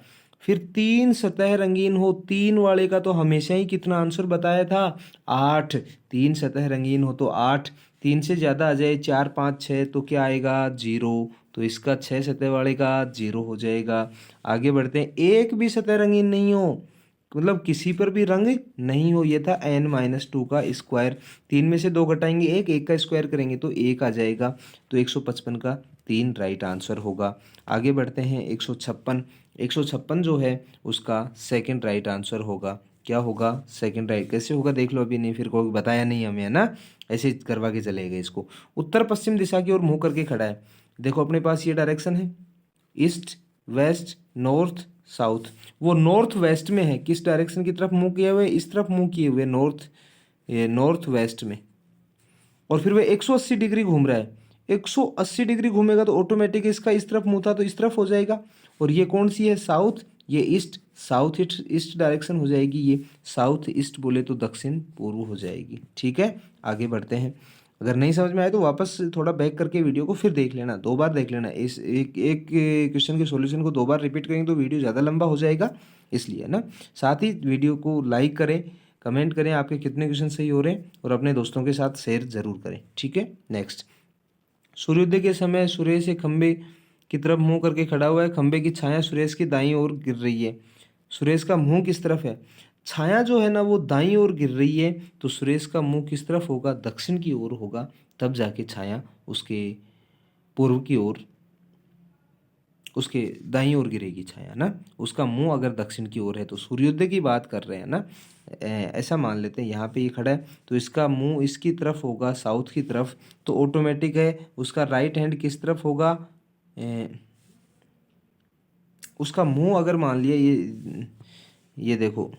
फिर 3 सतह रंगीन हो, 3 वाले का तो हमेशा ही कितना आंसर बताया था, 8, 3 सतह रंगीन हो तो 8, 3 से ज़्यादा आ जाए 4 5 6 तो क्या आएगा 0, तो इसका 6 सतह वाले का 0 हो जाएगा। आगे बढ़ते हैं, एक भी सतह रंगीन नहीं हो, मतलब किसी पर भी रंग नहीं हो, ये था n-2 का स्क्वायर, 3 में से 2 घटाएंगे 1, 1 का स्क्वायर करेंगे तो 1 आ जाएगा, तो 155 का 3 राइट आंसर होगा। आगे बढ़ते हैं 156, 156 जो है उसका सेकंड राइट आंसर होगा। क्या होगा, सेकंड राइट कैसे होगा देख लो, अभी नहीं, फिर कोई बताया नहीं हमें, है ना, ऐसे करवा के चलेगा इसको। उत्तर पश्चिम दिशा की ओर मुँह करके खड़ा है, देखो अपने पास ये डायरेक्शन है, ईस्ट वेस्ट नॉर्थ साउथ, वो नॉर्थ वेस्ट में है, किस डायरेक्शन की तरफ मुंह किए हुए, इस तरफ मुंह किए हुए, नॉर्थ वेस्ट में, और फिर वह 180 डिग्री घूम रहा है, 180 डिग्री घूमेगा तो ऑटोमेटिक इसका इस तरफ मुंह था तो इस तरफ हो जाएगा, और ये कौन सी है, साउथ, ये ईस्ट, साउथ ईस्ट डायरेक्शन हो जाएगी, ये साउथ ईस्ट बोले तो दक्षिण पूर्व हो जाएगी। ठीक है, आगे बढ़ते हैं। अगर नहीं समझ में आए तो वापस थोड़ा बैक करके वीडियो को फिर देख लेना, 2 बार देख लेना, इस एक क्वेश्चन के सॉल्यूशन को 2 बार रिपीट करेंगे तो वीडियो ज़्यादा लंबा हो जाएगा, इसलिए ना। साथ ही वीडियो को लाइक करें, कमेंट करें आपके कितने क्वेश्चन सही हो रहे हैं, और अपने दोस्तों के साथ शेयर जरूर करें। ठीक है, नेक्स्ट, सूर्योदय के समय सुरेश एक खंबे की तरफ मुंह करके खड़ा हुआ है, खंबे की छाया सुरेश की दाईं ओर गिर रही है, सुरेश का मुंह किस तरफ है, छाया जो है ना वो दाईं ओर गिर रही है, तो सुरेश का मुंह किस तरफ होगा, दक्षिण की ओर होगा, तब जाके छाया उसके पूर्व की ओर उसके दाईं ओर गिरेगी छाया ना। उसका मुंह अगर दक्षिण की ओर है तो सूर्योदय की बात कर रहे हैं ना। ऐसा मान लेते हैं यहाँ पे ये खड़ा है तो इसका मुंह इसकी तरफ होगा, साउथ की तरफ, तो ऑटोमेटिक है उसका राइट हैंड किस तरफ होगा। उसका मुंह अगर मान लिया ये देखो,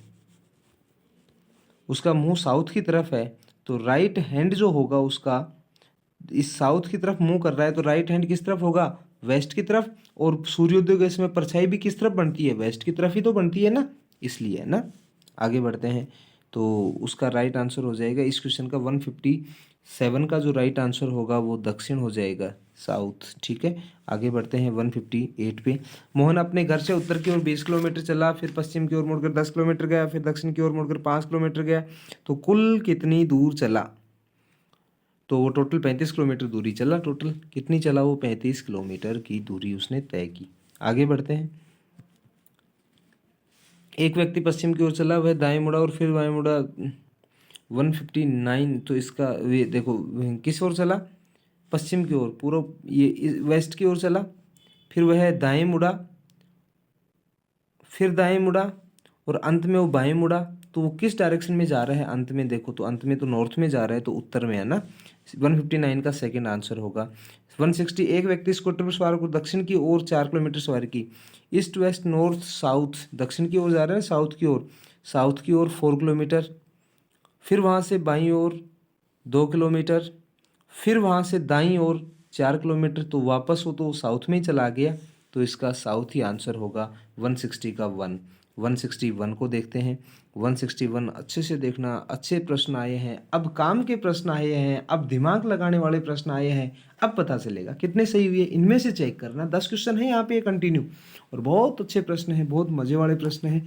उसका मुंह साउथ की तरफ है तो राइट हैंड जो होगा उसका इस साउथ की तरफ मुंह कर रहा है तो राइट हैंड किस तरफ होगा, वेस्ट की तरफ। और सूर्योदय के इसमें परछाई भी किस तरफ बनती है, वेस्ट की तरफ ही तो बनती है ना, इसलिए है ना। आगे बढ़ते हैं तो उसका राइट आंसर हो जाएगा इस क्वेश्चन का 157 का जो राइट आंसर होगा वो दक्षिण हो जाएगा, साउथ। ठीक है, आगे बढ़ते हैं 158 पे। मोहन अपने घर से उत्तर की ओर 20 किलोमीटर चला, फिर पश्चिम की ओर मुड़कर 10 किलोमीटर गया, फिर दक्षिण की ओर मुड़कर 5 किलोमीटर गया, तो कुल कितनी दूर चला। तो वो टोटल 35 किलोमीटर दूरी चला। टोटल कितनी चला वो, 35 किलोमीटर की दूरी उसने तय की। आगे बढ़ते हैं। एक व्यक्ति पश्चिम की ओर चला, वह दाएं मुड़ा और फिर बाएं मुड़ा। 159, तो इसका ये देखो किस ओर चला, पश्चिम की ओर, पूर्व ये वेस्ट की ओर चला, फिर वह दाएं मुड़ा, फिर दाएं मुड़ा और अंत में वो बाएं मुड़ा। तो वो किस डायरेक्शन में जा रहा है अंत में, देखो तो अंत में तो नॉर्थ में जा रहा है, तो उत्तर में है ना। 159 का सेकंड आंसर होगा। 160, एक व्यक्ति स्कूटर पर सवार होकर दक्षिण की ओर 4 किलोमीटर सवारी की। ईस्ट वेस्ट नॉर्थ साउथ, दक्षिण की ओर जा रहा है, साउथ की ओर, साउथ की ओर 4 किलोमीटर, फिर वहाँ से बाईं ओर 2 किलोमीटर, फिर वहाँ से दाईं ओर 4 किलोमीटर, तो वापस वो तो साउथ में ही चला गया। तो इसका साउथ ही आंसर होगा 160 का 1। 161 को देखते हैं। 161 अच्छे से देखना, अच्छे प्रश्न आए हैं, अब काम के प्रश्न आए हैं, अब दिमाग लगाने वाले प्रश्न आए हैं। अब पता चलेगा कितने सही हुए, इनमें से चेक करना। 10 क्वेश्चन है यहाँ पे कंटिन्यू और बहुत अच्छे प्रश्न हैं, बहुत मज़े वाले प्रश्न हैं।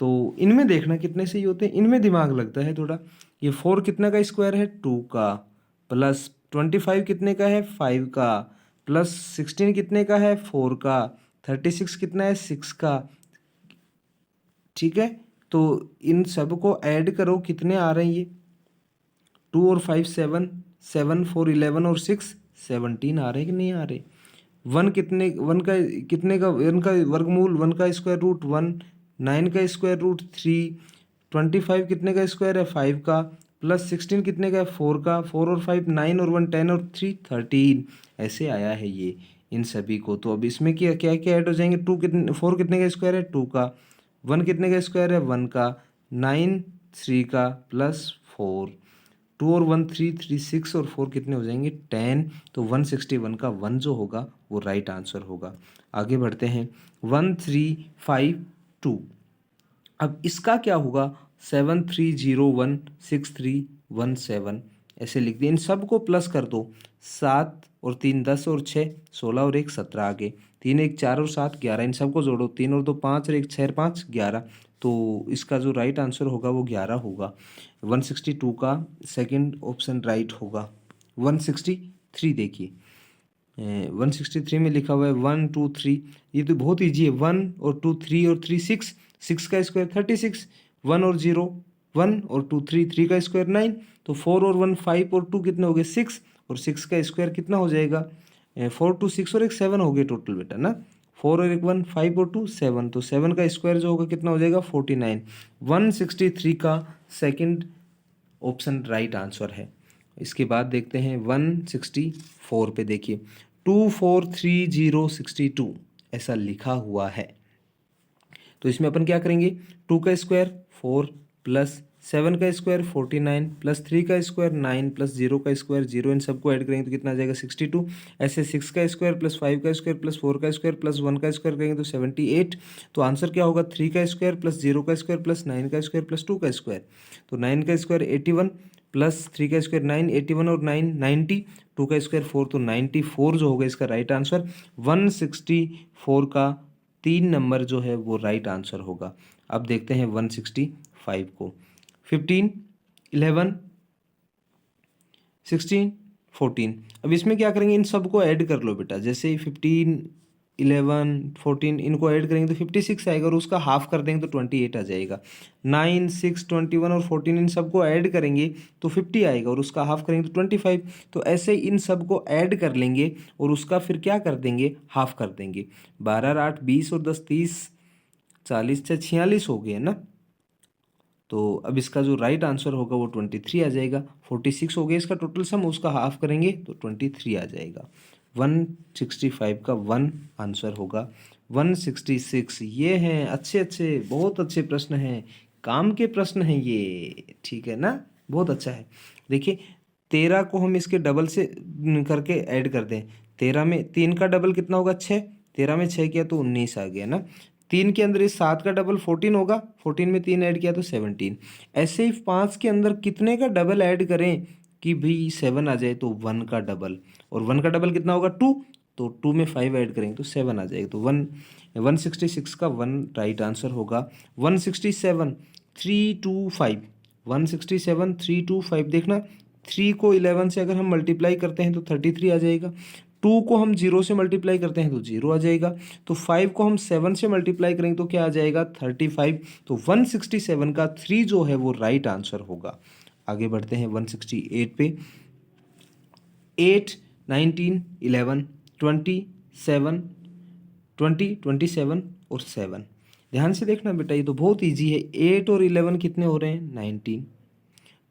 तो इनमें देखना कितने सही होते हैं, इनमें दिमाग लगता है थोड़ा। ये 4 कितने का स्क्वायर है, 2 का, प्लस 25 कितने का है, 5 का, प्लस 16 कितने का है, 4 का, 36 कितना है, 6 का। ठीक है, तो इन सब को ऐड करो, कितने आ रहे हैं ये, 2 और 5 7, 7 4 11 और 6 17 आ रहे हैं कि नहीं आ रहे। वन कितने, वन का कितने का, वन का वर्गमूल, वन का स्क्वायर रूट 1, 9 का स्क्वायर रूट 3, 25 कितने का स्क्वायर है, 5 का, प्लस 16 कितने का है, 4 का, 4 और 5 9 और 1 10 और 3 13। ऐसे आया है ये इन सभी को। तो अब इसमें क्या क्या क्या ऐड हो जाएंगे, 2 कितने, 4 कितने का स्क्वायर है, 2 का, 1 कितने का स्क्वायर है, 1 का, 9 3 का, प्लस 4, 2 और 1 3 3 6 और 4 कितने हो जाएंगे, 10। तो 161 का 1 जो होगा वो राइट आंसर होगा। आगे बढ़ते हैं 1352। अब इसका क्या होगा, 73016317 ऐसे लिख दिए। इन सब को प्लस कर दो, 7 और 3 10 और 6 16 और 1 17 आगे, 3 1 4 और 7 11। इन सबको जोड़ो, 3 और 2 5 और 1 6 5 11। तो इसका जो राइट आंसर होगा वो 11 होगा। 162 का सेकंड ऑप्शन राइट होगा। 163 देखिए, 163 में लिखा हुआ है 1 2 3। ये तो बहुत ईजी है, 1 और 2 3 और 3 6, 6 का स्क्वायर 36, 1 और 0 1 और 2 3, 3 का स्क्वायर 9। तो 4 और 1 5 और 2 कितने हो गए 6, और 6 का स्क्वायर कितना हो जाएगा, 4 2 6 और एक 7 हो गए टोटल बेटा ना। 4 और एक 1 5 और 2 7, तो 7 का स्क्वायर जो होगा कितना हो जाएगा 49। 163 का सेकंड ऑप्शन राइट आंसर है। इसके बाद देखते हैं 164 पे, देखिए 243062 ऐसा लिखा हुआ है। तो इसमें अपन क्या करेंगे, 2 का स्क्वायर 4 प्लस 7 का स्क्वायर 49 प्लस 3 का स्क्वायर 9 प्लस 0 का स्क्वायर 0, इन सबको ऐड करेंगे तो कितना आ जाएगा 62। ऐसे 6 का स्क्वायर प्लस 5 का स्क्वायर प्लस 4 का स्क्वायर प्लस 1 का स्क्वायर करेंगे तो 78। तो आंसर क्या होगा, 3 का स्क्वायर प्लस 0 का स्क्वायर प्लस 9 का स्क्वायर प्लस 2 का स्क्वायर। तो 9 का स्क्वायर 81 प्लस 3 का स्क्वायर 9, 81 और 9 90, 2 का स्क्वायर 4, तो 94 जो होगा इसका राइट आंसर। 164 का 3 नंबर जो है वो राइट आंसर होगा। अब देखते हैं 165 को, 15 11 16 14। अब इसमें क्या करेंगे, इन सबको ऐड कर लो बेटा। जैसे 15 11, 14 इनको ऐड करेंगे तो 56 आएगा और उसका हाफ कर देंगे तो 28 आ जाएगा। 9, 6, 21 और 14 इन सबको ऐड करेंगे तो 50 आएगा और उसका हाफ करेंगे तो 25। तो ऐसे इन सबको ऐड कर लेंगे और उसका फिर क्या कर देंगे, हाफ कर देंगे। 12, 8, 20 और 10, 30, 40 से 46 हो गए ना। तो अब इसका जो राइट आंसर होगा वो 23 आ जाएगा। 46 हो गया इसका टोटल सम, उसका हाफ करेंगे तो 23 आ जाएगा। 165 का 1 आंसर होगा। 166 ये हैं अच्छे अच्छे बहुत अच्छे प्रश्न हैं, काम के प्रश्न हैं ये, ठीक है ना, बहुत अच्छा है। देखिए 13 को हम इसके डबल से करके ऐड कर दें। 13 में 3 का डबल कितना होगा, 6। 13 में 6 किया तो 19 आ गया ना। 3 के अंदर इस 7 का डबल 14 होगा, 14 में 3 ऐड किया तो 17। ऐसे ही 5 के अंदर कितने का डबल ऐड करें कि भाई 7 आ जाए, तो 1 का डबल, और 1 का डबल कितना होगा 2, तो 2 में 5 ऐड करेंगे तो 7 आ जाएगा। तो 166 का 1 राइट आंसर होगा। 167 325, 167 325 देखना, 3 को 11 से अगर हम मल्टीप्लाई करते हैं तो 33 आ जाएगा। 2 को हम 0 से मल्टीप्लाई करते हैं तो 0 आ जाएगा। तो 5 को हम 7 से मल्टीप्लाई करेंगे तो क्या आ जाएगा 35। तो 167 का 3 जो है वो राइट आंसर होगा। आगे बढ़ते हैं 168 पे। 8, 19, 11, 20, 7, 20, 27 और 7। ध्यान से देखना बेटा, ये तो बहुत इजी है। 8 और 11 कितने हो रहे हैं 19,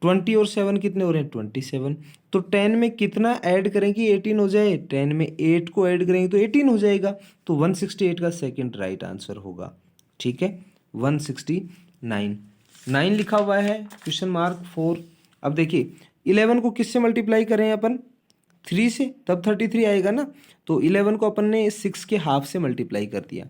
20 और 7 कितने हो रहे हैं 27। तो 10 में कितना ऐड करें कि 18 हो जाए, 10 में 8 को ऐड करेंगे तो 18 हो जाएगा। तो 168 का सेकंड राइट आंसर होगा, ठीक है। 169 9 लिखा हुआ है, क्वेश्चन मार्क 4। अब देखिए 11 को किससे मल्टीप्लाई करें अपन, 3 से, तब 33 आएगा ना। तो 11 को अपन ने 6 के हाफ से मल्टीप्लाई कर दिया।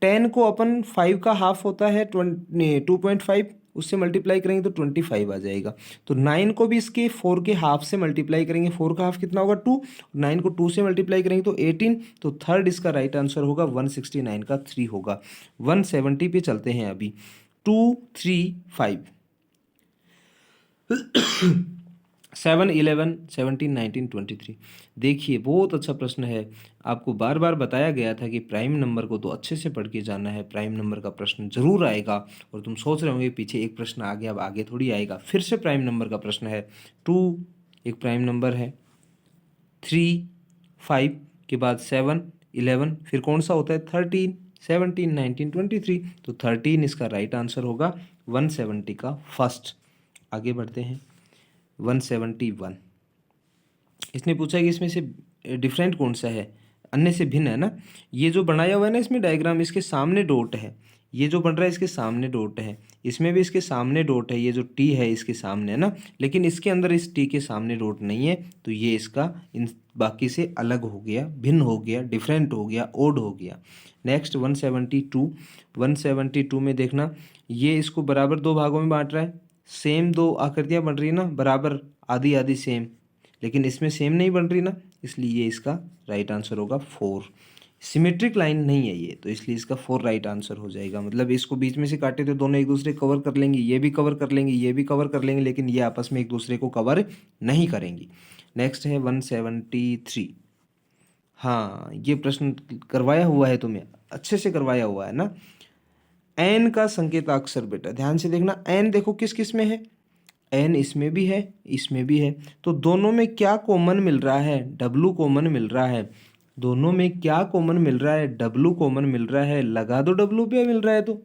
10 को अपन 5 का हाफ होता है 2.5, उससे मल्टीप्लाई करेंगे तो 25 आ जाएगा। तो 9 को भी इसके 4 के हाफ से मल्टीप्लाई करेंगे, 4 का हाफ कितना होगा 2, 9 को 2 से मल्टीप्लाई करेंगे तो 18। तो थर्ड इसका राइट आंसर होगा, 169 का 3 होगा। 170 पे चलते हैं अभी। 2, 3, 5, 7, 11, 17, 19, 23। देखिए बहुत अच्छा प्रश्न है। आपको बार बार बताया गया था कि प्राइम नंबर को तो अच्छे से पढ़ के जाना है, प्राइम नंबर का प्रश्न जरूर आएगा। और तुम सोच रहे होंगे पीछे एक प्रश्न आ गया, अब आगे थोड़ी आएगा। फिर से प्राइम नंबर का प्रश्न है। 2 एक प्राइम नंबर है, 3, 5 के बाद 7, 11, फिर कौन सा होता है 13, 17, 19, 23। तो 13 इसका राइट आंसर होगा। 170 का फर्स्ट। आगे बढ़ते हैं 171। इसने पूछा कि इसमें से डिफरेंट कौन सा है, अन्य से भिन्न है ना। ये जो बनाया हुआ है ना इसमें डायग्राम, इसके सामने डॉट है, ये जो बन रहा है इसके सामने डॉट है, इसमें भी इसके सामने डॉट है, ये जो टी है इसके सामने है ना, लेकिन इसके अंदर इस टी के सामने डॉट नहीं है। तो ये इसका इन बाकी से अलग हो गया, भिन्न हो गया, डिफरेंट हो गया, ओड हो गया। नेक्स्ट 172। 172 में देखना, ये इसको बराबर दो भागों में बांट रहा है। सेम दो आकृतियाँ बन रही है ना, बराबर आधी आधी सेम, लेकिन इसमें सेम नहीं बन रही ना, इसलिए ये इसका राइट आंसर होगा 4। सिमेट्रिक लाइन नहीं है ये, तो इसलिए इसका 4 राइट आंसर हो जाएगा। मतलब इसको बीच में से काटे तो दोनों एक दूसरे कवर कर लेंगे, ये भी कवर कर लेंगे, ये भी कवर कर लेंगे, लेकिन ये आपस में एक दूसरे को कवर नहीं करेंगी। नेक्स्ट है 173। हाँ ये प्रश्न करवाया हुआ है तुम्हें, अच्छे से करवाया हुआ है ना। एन का संकेताक्षर बेटा ध्यान से देखना, एन देखो किस किस में है, एन इसमें भी है, इसमें भी है। तो दोनों में क्या कॉमन मिल रहा है, डब्लू कॉमन मिल रहा है। दोनों में क्या कॉमन मिल रहा है, डब्लू कॉमन मिल रहा है। लगा दो डब्लू पे मिल रहा है तो।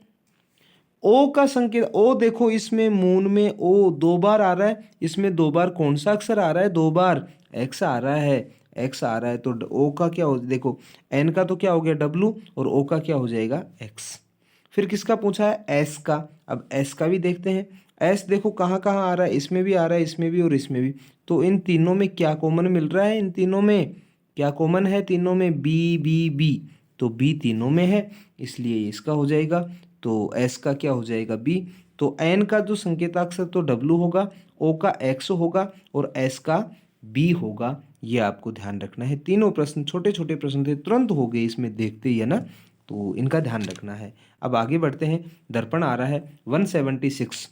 ओ का संकेत, ओ देखो इसमें मून में ओ 2 बार आ रहा है, इसमें 2 बार कौन सा अक्षर आ रहा है, 2 बार एक्स आ रहा है, एक्स आ रहा है। तो ओ का क्या हो, देखो एन का तो क्या हो गया डब्लू, और ओ का क्या हो जाएगा एक्स। फिर किसका पूछा है, एस का। अब एस का भी देखते हैं। एस देखो कहाँ कहाँ आ रहा है, इसमें भी आ रहा है, इसमें भी और इसमें भी। तो इन तीनों में क्या कॉमन मिल रहा है, इन तीनों में क्या कॉमन है, तीनों में बी बी बी। तो बी तीनों में है, इसलिए इसका हो जाएगा। तो एस का क्या हो जाएगा बी। तो एन का जो संकेताक्षर तो डब्लू होगा, ओ का एक्स होगा, और एस का बी होगा। ये आपको ध्यान रखना है। तीनों प्रश्न छोटे छोटे प्रश्न थे, तुरंत हो गए इसमें देखते ही है ना, तो इनका ध्यान रखना है। अब आगे बढ़ते हैं, दर्पण आ रहा है 176।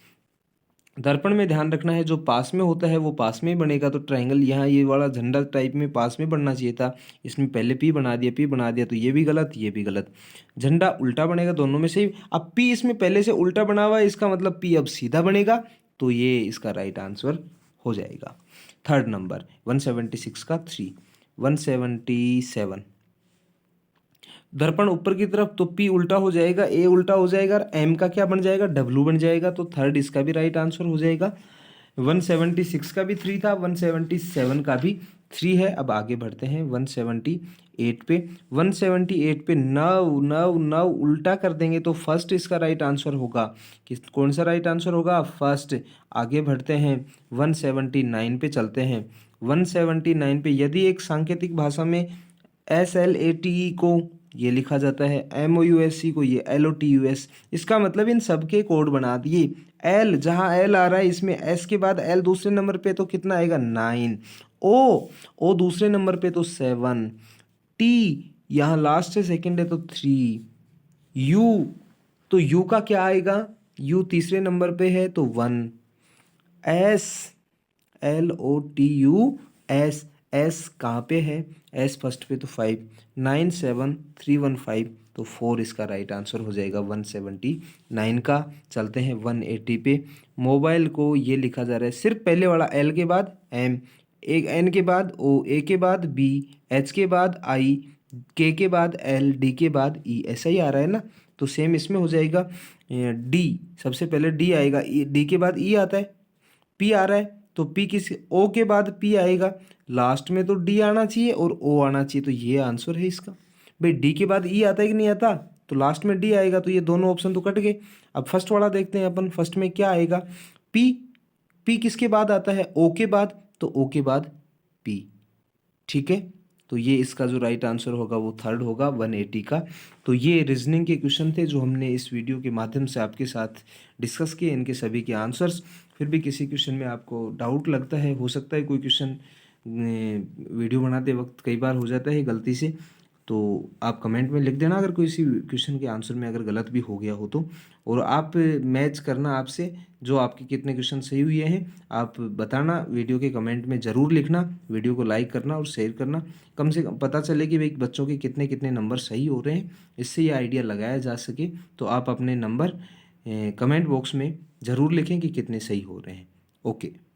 दर्पण में ध्यान रखना है, जो पास में होता है वो पास में ही बनेगा। तो ट्रायंगल यहाँ ये वाला झंडा टाइप में पास में बनना चाहिए था, इसमें पहले पी बना दिया, तो ये भी गलत, ये भी गलत। झंडा उल्टा बनेगा, दोनों में से ही। अब पी इसमें पहले से उल्टा बना हुआ है, इसका मतलब पी अब सीधा बनेगा, तो ये इसका राइट आंसर हो जाएगा। थर्ड नंबर 176 का 3। 177, दर्पण ऊपर की तरफ तो पी उल्टा हो जाएगा, ए उल्टा हो जाएगा, और एम का क्या बन जाएगा, डब्लू बन जाएगा। तो थर्ड इसका भी राइट आंसर हो जाएगा। 176 का भी 3 था, 177 का भी 3 है। अब आगे बढ़ते हैं 178 पे। 178 पे नव नव नव उल्टा कर देंगे तो फर्स्ट इसका राइट आंसर होगा। किस कौन सा राइट आंसर होगा, फर्स्ट। आगे बढ़ते हैं 179 पे चलते हैं। 179 पे यदि एक सांकेतिक भाषा में SLATE को ये लिखा जाता है, MOUSC को ये LOTUS, इसका मतलब इन सब के कोड बना दिए। एल, जहाँ एल आ रहा है इसमें एस के बाद एल दूसरे नंबर पे तो कितना आएगा 9। ओ दूसरे नंबर पे तो 7। टी यहाँ लास्ट से सेकंड है तो 3। यू, तो यू का क्या आएगा, यू तीसरे नंबर पे है तो 1। एस, LOTUS, एस कहाँ पे है, एस फर्स्ट पे तो 5। 9 7 3 1 5, तो 4 इसका राइट आंसर हो जाएगा 179 का। चलते हैं 180 पे। मोबाइल को ये लिखा जा रहा है सिर्फ पहले वाला एल के बाद एम, एक एन के बाद ओ, ए के बाद बी, एच के बाद आई, के बाद एल, डी के बाद ई, ऐसा ही आ रहा है ना। तो सेम इसमें हो जाएगा। डी, सबसे पहले डी आएगा, डी के बाद ई आता है, पी आ रहा है तो पी किस, ओ के बाद पी आएगा, लास्ट में तो डी आना चाहिए और ओ आना चाहिए, तो ये आंसर है इसका। भाई डी के बाद ई आता है कि नहीं आता, तो लास्ट में डी आएगा, तो ये दोनों ऑप्शन तो कट गए। अब फर्स्ट वाला देखते हैं अपन, फर्स्ट में क्या आएगा, पी। पी किसके बाद आता है, ओ के बाद, तो ओ के बाद पी। ठीक है, तो ये इसका जो राइट आंसर होगा वो थर्ड होगा 180 का। तो ये रीजनिंग के क्वेश्चन थे जो हमने इस वीडियो के माध्यम से आपके साथ डिस्कस किए, इनके सभी के आंसर्स। फिर भी किसी क्वेश्चन में आपको डाउट लगता है, हो सकता है कोई क्वेश्चन वीडियो बनाते वक्त कई बार हो जाता है गलती से, तो आप कमेंट में लिख देना अगर कोई सी क्वेश्चन के आंसर में अगर गलत भी हो गया हो तो। और आप मैच करना आपसे, जो आपके कितने क्वेश्चन सही हुए हैं आप बताना, वीडियो के कमेंट में ज़रूर लिखना, वीडियो को लाइक करना और शेयर करना, कम से कम पता चले कि भाई बच्चों के कितने कितने नंबर सही हो रहे हैं, इससे ये आइडिया लगाया जा सके। तो आप अपने नंबर कमेंट बॉक्स में ज़रूर लिखें कि कितने सही हो रहे हैं। ओके।